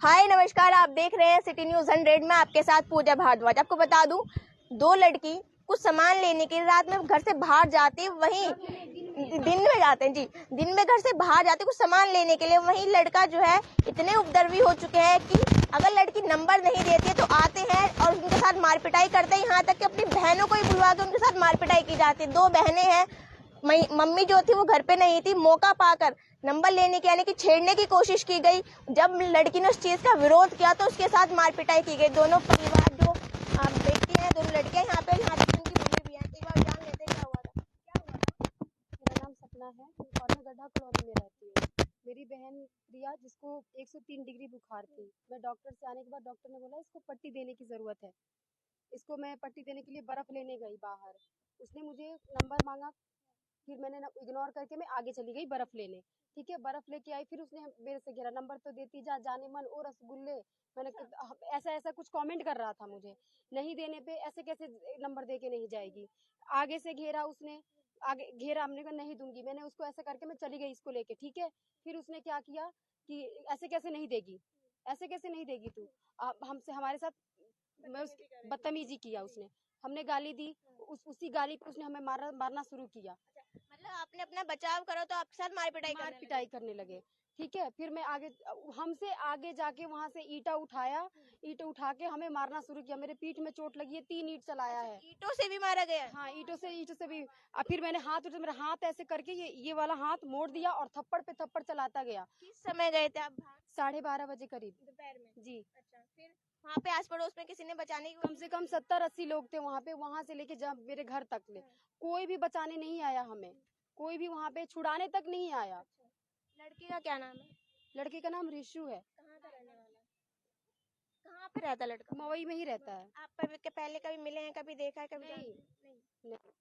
हाय नमस्कार, आप देख रहे हैं सिटी न्यूज 100 में आपके साथ पूजा भारद्वाज। आपको बता दूं, दो लड़की कुछ सामान लेने के लिए रात में घर से बाहर जाती, वहीं दिन में जाते हैं जी, दिन में घर से बाहर जाते कुछ सामान लेने के लिए। वहीं लड़का जो है इतने उपद्रवी हो चुके हैं कि अगर लड़की नंबर नहीं देती है तो आते हैं और उनके साथ मारपिटाई करते हैं। यहाँ तक कि अपनी बहनों को ही बुलवा के उनके साथ मारपिटाई की जाती है। दो बहनें हैं, मम्मी जो थी वो घर पे नहीं थी। मौका पाकर नंबर लेने के यानी कि छेड़ने की कोशिश की गई। जब लड़की ने उस चीज का विरोध किया तो उसके साथ मारपिटाई की गई। दोनों परिवार जो आप देखते हैं, दोनों लड़कियां यहाँ पे उनकी मम्मी भी है। एक बार जान लेते हैं क्या हुआ था। मेरा नाम सपना है और मैं गड्ढा कॉलोनी में रहती हूँ। मेरी बहन प्रिया, जिसको 103 डिग्री बुखार थी, मैं डॉक्टर से आने के बाद डॉक्टर ने बोला इसको पट्टी देने की ज़रूरत है। इसको मैं पट्टी देने के लिए बर्फ़ लेने गई बाहर। उसने मुझे नंबर मांगा, फिर मैंने इग्नोर करके मैं आगे चली गई बर्फ़ लेने। ठीक है, बर्फ़ लेके आई, फिर उसने मेरे से घेरा, नंबर तो देती जा, जाने मन ओ रसगुल्ले। मैंने ऐसा ऐसा कुछ कमेंट कर रहा था मुझे, नहीं देने पे ऐसे कैसे नंबर दे के नहीं जाएगी। आगे से घेरा उसने, आगे घेरा, हमने कहा नहीं दूंगी। मैंने उसको ऐसा करके मैं चली गई इसको लेके। ठीक है, फिर उसने क्या किया कि ऐसे कैसे नहीं देगी, ऐसे कैसे नहीं देगी तू, हमसे हमारे साथ मैं उस बदतमीजी किया उसने। हमने गाली दी, उसी गाली पे उसने हमें मारना शुरू किया। मतलब आपने अपना बचाव करो तो आपके साथ मार पिटाई करने लगे। ठीक है, फिर मैं आगे, हमसे आगे जाके वहां से ईटा उठाया, ईट उठा के हमें मारना शुरू किया। मेरे पीठ में चोट लगी है, 3 ईंट चलाया है। ईंटों से भी मारा गया है। हाँ, ईंटों से भी। फिर मैंने हाथ उठा, मेरा हाथ ऐसे करके ये वाला हाथ मोड़ दिया और थप्पड़ पे थप्पड़ चलाता गया। किस समय गए थे आप बाहर? 12:30 बजे करीब दोपहर में जी। अच्छा, फिर वहाँ पे आस पड़ोस में किसी ने बचाने की कम से कम 70-80 लोग थे वहाँ पे, वहां से लेके जब मेरे घर तक ले कोई भी बचाने नहीं आया हमें, कोई भी वहाँ पे छुड़ाने तक नहीं आया। लड़की का क्या नाम है? लड़के का नाम रिशु है। कहाँ का रहने वाला है? कहाँ पे रहता लड़का? मवई में ही रहता है। आप पहले कभी मिले हैं, कभी देखा है, कभी नहीं, नहीं? नहीं।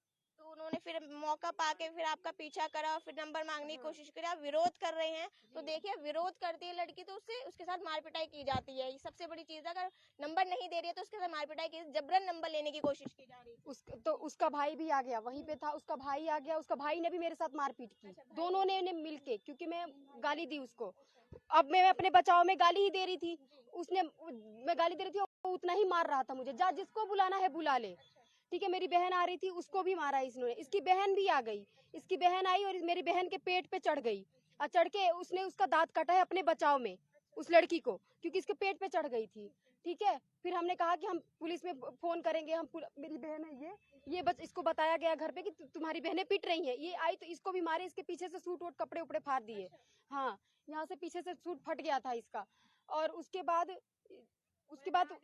तो उन्होंने फिर मौका पाके फिर आपका पीछा करा और फिर नंबर मांगने की कोशिश करी। आप विरोध कर रहे हैं तो देखिए, विरोध करती है लड़की तो उसके साथ मारपिटाई की जाती है। ये सबसे बड़ी चीज है, अगर नंबर नहीं दे रही है तो उसके साथ मारपिटाई की, जबरन नंबर लेने की कोशिश की जा रही है। उसका भाई भी आ गया, वहीं पे था, उसका भाई आ गया, उसका भाई ने भी मेरे साथ मारपीट की। दोनों ने मिलके, क्योंकि मैं गाली दी उसको। अब मैं अपने बचाव में गाली ही दे रही थी, मैं गाली दे रही थी, वो उतना ही मार रहा था मुझे। जा, जिसको बुलाना है बुला ले। ठीक है, मेरी बहन आ रही थी, उसको भी मारा इसने। इसकी बहन भी आ गई, इसकी बहन आई और मेरी बहन के पेट पे चढ़ गई और चढ़ के उसने उसका दांत काटा है अपने बचाव में, उस लड़की को, क्योंकि इसके पेट पे चढ़ गई थी। ठीक है, फिर हमने कहा कि हम पुलिस में फोन करेंगे। मेरी बहन है ये इसको बताया गया घर पे कि तुम्हारी बहनें पिट रही हैं। ये आई तो इसको भी मारे, इसके पीछे से सूट वूट कपड़े उपड़े फाड़ दिए। हाँ, यहाँ से पीछे से सूट फट गया था इसका। और उसके बाद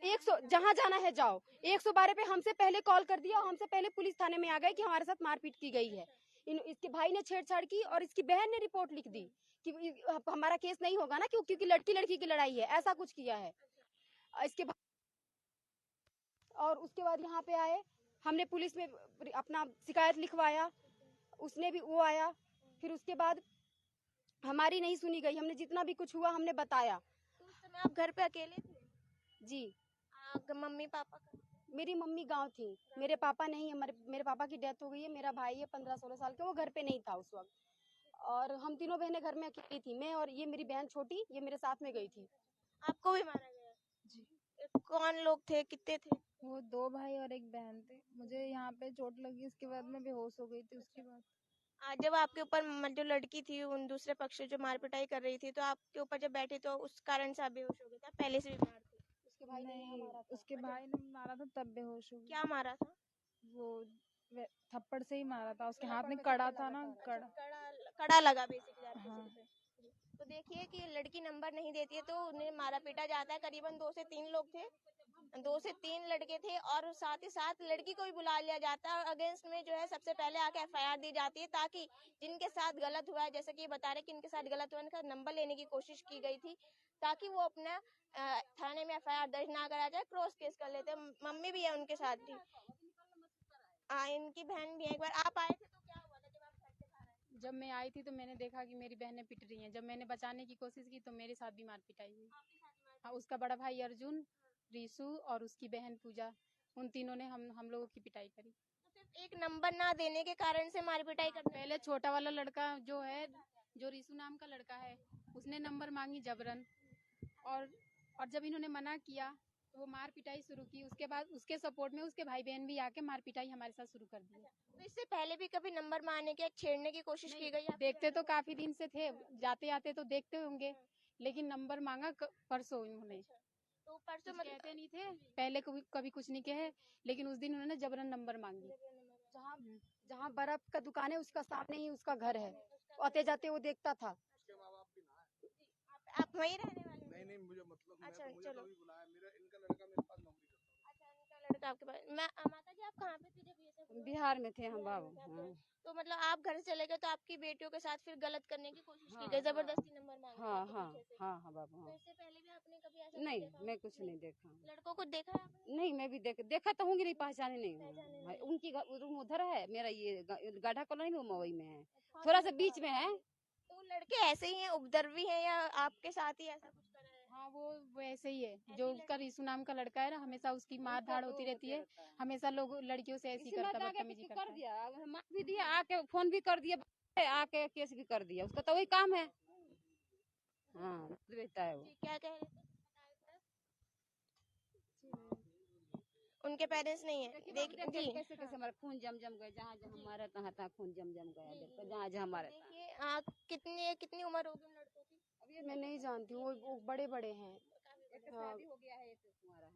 100 जहाँ जाना है जाओ, 112 पे हमसे पहले कॉल कर दिया, हमसे पहले पुलिस थाने में आ गए कि हमारे साथ मारपीट की गई है। इसके भाई ने छेड़छाड़ की और इसकी बहन ने रिपोर्ट लिख दी कि हमारा केस नहीं होगा ना, क्योंकि लड़की लड़की की लड़ाई है, ऐसा कुछ किया है इसके। और उसके बाद यहाँ पे आए, हमने पुलिस में अपना शिकायत लिखवाया, उसने भी वो आया। फिर उसके बाद हमारी नहीं सुनी गई, हमने जितना भी कुछ हुआ हमने बताया। तो उस समय आप घर पे अकेले थे? जी। मम्मी पापा का? मेरी मम्मी गांव थी, मेरे पापा नहीं है, मेरे पापा की डेथ हो गई है। मेरा भाई है 15-16 साल का, वो घर पे नहीं था उस वक्त। और हम तीनों बहनें घर में अकेली थी, मैं और ये मेरी बहन छोटी, ये मेरे साथ में गई थी। आपको भी मारा गया? जी। कौन लोग थे, कितने थे? वो 2 भाई और 1 बहन थे। मुझे यहाँ पे चोट लगी, उसके बाद मैं बेहोश हो गई थी। उसके बाद आज जब आपके ऊपर जो लड़की थी उन दूसरे पक्ष से जो मार पिटाई कर रही थी, तो आपके ऊपर जब बैठी तो उस कारण से आप बेहोश हो गए थे? पहले से बीमार थे? उसके भाई ने यहाँ नहीं, मारा था। उसके भाई ने मारा था तब बेहोश हो गई। क्या मारा था? वो थप्पड़ से ही मारा था। उसके हाथ में कड़ा था ना, कड़ा। कड़ा लगा बेसिकली आपके हाँ। सिर पे। तो देखिए कि लड़की नंबर नहीं देती है तो उन्हें मारा पीटा जाता है। करीबन 2 से 3 लोग थे, 2 से 3 लड़के थे और साथ ही साथ लड़की को भी बुला लिया जाता है और अगेंस्ट में जो है सबसे पहले आके एफआईआर दी जाती है, ताकि जिनके साथ गलत हुआ है, जैसे कि ये बता रहे कि इनके साथ गलत हुआ, इनका नंबर लेने की कोशिश की गई थी ताकि वो अपना थाने में एफआईआर दर्ज ना करा जाए, क्रॉस केस कर लेते। मम्मी भी है उनके साथ थी, इनकी बहन भी है। एक बार आप आए थे तो क्या हुआ था जब आप घर से बाहर आए? जब मैं आई थी तो मैंने देखा कि मेरी बहनें पिट रही हैं। जब मैंने बचाने की कोशिश की तो मेरे साथ भी मार पिटाई हुई। हाँ, उसका बड़ा भाई अर्जुन, रीशु और उसकी बहन पूजा, उन तीनों ने हम लोगों की पिटाई करी। तो सिर्फ एक नंबर ना देने के कारण से मार पिटाई करने पहले छोटा वाला लड़का जो रीशु नाम का लड़का है, उसने नंबर मांगी जबरन। और और जब इन्होंने मना किया तो वो मार पिटाई शुरू की। उसके बाद उसके सपोर्ट में उसके भाई बहन भी आके मार पिटाई हमारे साथ शुरू कर दी। तो इससे पहले भी कभी नंबर मारने के छेड़ने की कोशिश की गई है? देखते तो काफी दिन से थे, जाते आते तो देखते होंगे, लेकिन नंबर मांगा परसों इन्होंने। तो परसों कुछ कहते नहीं थे पहले, कभी कुछ नहीं कहे, लेकिन उस दिन उन्होंने जबरन नंबर मांगी। जहाँ जहाँ बर्फ का दुकान है उसका सामने ही उसका घर है, आते जाते वो देखता था। आप वहीं रहने वाले हैं? नहीं मुझे मतलब अच्छा, मैं तो मुझे चलो। तो अभी बुलाया, मेरा इनका लड़का मेरे पास नौकरी करता अच्छा, इनका लड़का आपके पास। मैं माता जी, आप कहाँ पे थे जब ये सब हुआ? बिहार में थे हम बाबू। तो मतलब आप घर से चले गए तो आपकी बेटियों के साथ फिर गलत करने की कोशिश की हाँ, गई, जबरदस्ती नंबर मांगा हाँ आपके हाँ पीछे से। हाँ बाबू तो हाँ। इससे पहले भी आपने कभी ऐसा कुछ नहीं देखा? मैं कुछ नहीं देखा। लड़कों को देखा है आपने? नहीं मैं भी देखा तो होंगी, नहीं पहचाने नहीं पहचाने हूँ। नहीं। उनकी रूम उधर है, मेरा ये गाढ़ा कॉलोनी में मवई में है, हाँ, थोड़ा तो सा बीच में है। तो लड़के ऐसे ही हैं, उपद्रवी हैं, या आपके साथ ही ऐसा कुछ करा है? हाँ वो ऐसे ही है। जो उसका रिसू नाम का लड़का है ना, हमेशा उसकी मार धाड़ होती रहती है। हमेशा लोग लड़कियों से ऐसी इसी में करता, आगे बदतमीजी कर करता है। दिया, मार भी दिया, आके फोन भी कर दिया, आके केस भी कर दिया। उसका तो वही काम है। हाँ बेटा है वो। जी, क्या कह रहे थे? उनके पेरेंट्स नहीं है? देख जी, कैसे कैसे हमारा खून जम गए, जहाँ जहाँ हमारा तहाँ खून जम गया, देखो जहाँ जहाँ हमारा। देखिए कितनी कितनी उम्र होगी उन लड़कों की? मैं नहीं जानती हूँ, वो बड़े बड़े हैं। हाँ। शादी हो गया है, एक तुम्हारा है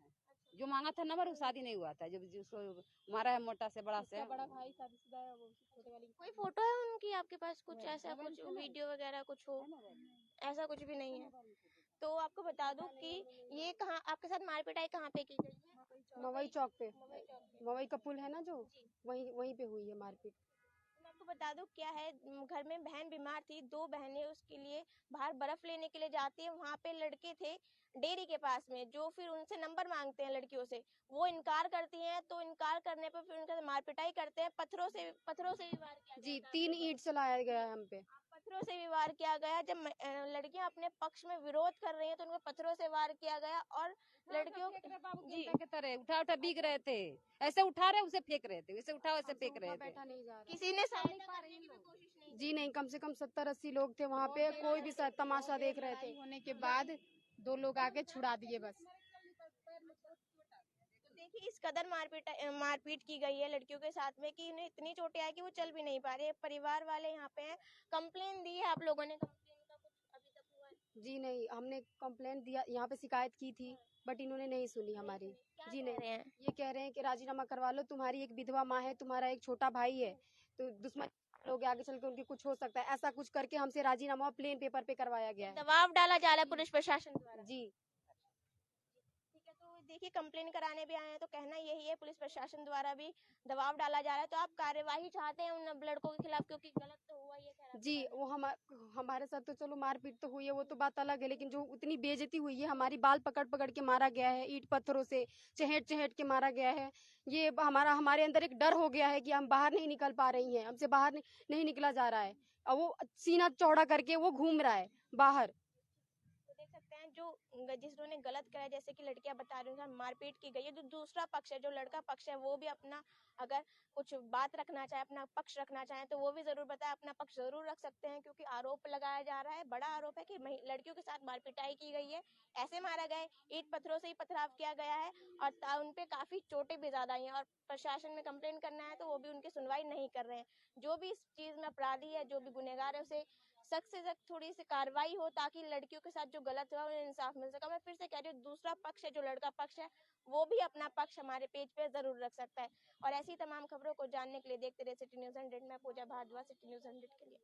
जो मांगा था नंबर, वो शादी नहीं हुआ था। जब जिसको मारा है मोटा से बड़ा से, उसका बड़ा भाई शादीशुदा है, वो छोटे वाली की कोई शादी फोटो है उनकी आपके पास? कुछ नहीं, ऐसा मोबाइल कुछ से ना। वीडियो वगैरह कुछ हो? है मोबाइल में। ऐसा कुछ भी नहीं है। तो आपको बता दूं कि ये कहाँ आपके साथ मार पिटाई कहाँ पे की गई है? मवई चौक पे, मवई चौक पे। मवई का पुल है ना जो, वहीं वहीं पे हुई है मारपीट। तो मैं आपको बता दूं क्या है, घर में बहन बीमार थी, दो बहनें उसके लिए बाहर बर्फ लेने के लिए जाती है। वहां पे लड़के थे डेयरी के पास में, जो फिर उनसे नंबर मांगते हैं लड़कियों से। वो इनकार करती हैं, तो इनकार करने पर फिर उनका मार पिटाई करते हैं, पत्थरों से भी वार किया जी, जाता है। 3 ईंट चलाया गया है हम पे। पत्थरों से भी वार किया गया। जब लड़कियां अपने पक्ष में विरोध कर रही हैं तो उनको पत्थरों से वार किया गया। और लड़कियों जी, के तरह उठा बीग रहे थे, ऐसे उठा रहे उसे फेंक रहे थे, वैसे उठा वैसे फेंक रहे थे। बैठा नहीं जा रहा। किसी ने सहायता करने की भी कोशिश नहीं की। जी नहीं, कम से कम 70-80 लोग थे वहाँ पे, कोई भी तमाशा देख रहे थे। लड़ाई होने के बाद 2 लोग आके छुड़ा दिए बस। तो देखिए इस कदर मारपीट की गई है लड़कियों के साथ में कि उन्हें इतनी चोटें आई कि वो चल भी नहीं पा रहे। परिवार वाले यहाँ पे हैं। कंप्लेन दी है आप लोगों ने? कंप्लेन का कुछ अभी तक हुआ है? जी नहीं, हमने कंप्लेंट दिया, यहाँ पे शिकायत की थी, बट इन्होंने नहीं सुनी हमारी। क्या जी कह नहीं, रहे हैं? ये कह रहे हैं कि राजीनामा करवा लो, तुम्हारी एक विधवा माँ है, तुम्हारा एक छोटा भाई है, तो दुश्मन लोग आगे चल के उनकी कुछ हो सकता है, ऐसा कुछ करके हमसे राजीनामा प्लेन पेपर पे करवाया गया है। दबाव डाला जा रहा है पुलिस प्रशासन द्वारा? जी ठीक है, तो देखिए कंप्लेन कराने भी आए हैं तो कहना यही है, पुलिस प्रशासन द्वारा भी दबाव डाला जा रहा है। तो आप कार्यवाही चाहते हैं उन लड़कों के खिलाफ, क्योंकि गलत तो हुआ ये कह रहा जी, वो हमारे साथ तो चलो मारपीट तो हुई है, वो तो बात अलग है, लेकिन जो उतनी बेइज्जती हुई है, हमारी बाल पकड़ पकड़ के मारा गया है, ईंट पत्थरों से चहेट चहेट के मारा गया है। ये हमारे अंदर एक डर हो गया है कि हम बाहर नहीं निकल पा रही हैं, हमसे बाहर नहीं निकला जा रहा है, और वो सीना चौड़ा करके वो घूम रहा है बाहर। तो देख सकते हैं जो जिन्होंने गलत करा है, जैसे कि लड़कियां बता रही हैं मारपीट की गई है। जो दूसरा पक्ष है, जो लड़का पक्ष है, वो भी अपना अगर कुछ बात रखना चाहे, अपना पक्ष रखना चाहे तो वो भी जरूर बताए, अपना पक्ष जरूर रख सकते हैं। क्योंकि आरोप लगाया जा रहा है, बड़ा आरोप है कि लड़कियों के साथ मारपिटाई की गई है, ऐसे मारा गया है, ईंट पत्थरों से ही पथराव किया गया है, और उन पे काफी चोटें भी ज्यादा आई हैं। और प्रशासन में कंप्लेन करना है तो वो भी उनकी सुनवाई नहीं कर रहे हैं। जो भी इस चीज में अपराधी है, जो भी गुनहगार है, उसे सख्त से सख्त थोड़ी सी कार्रवाई हो, ताकि लड़कियों के साथ जो गलत हुआ उन्हें इंसाफ मिल सका। मैं फिर से कह रही हूँ, दूसरा पक्ष है, जो लड़का पक्ष है, वो भी अपना पक्ष हमारे पेज पे जरूर रख सकता है। और ऐसी तमाम खबरों को जानने के लिए देखते रहे सिटी न्यूज़ 100। मैं पूजा भारद्वाज, सिटी न्यूज़ 100 के लिए।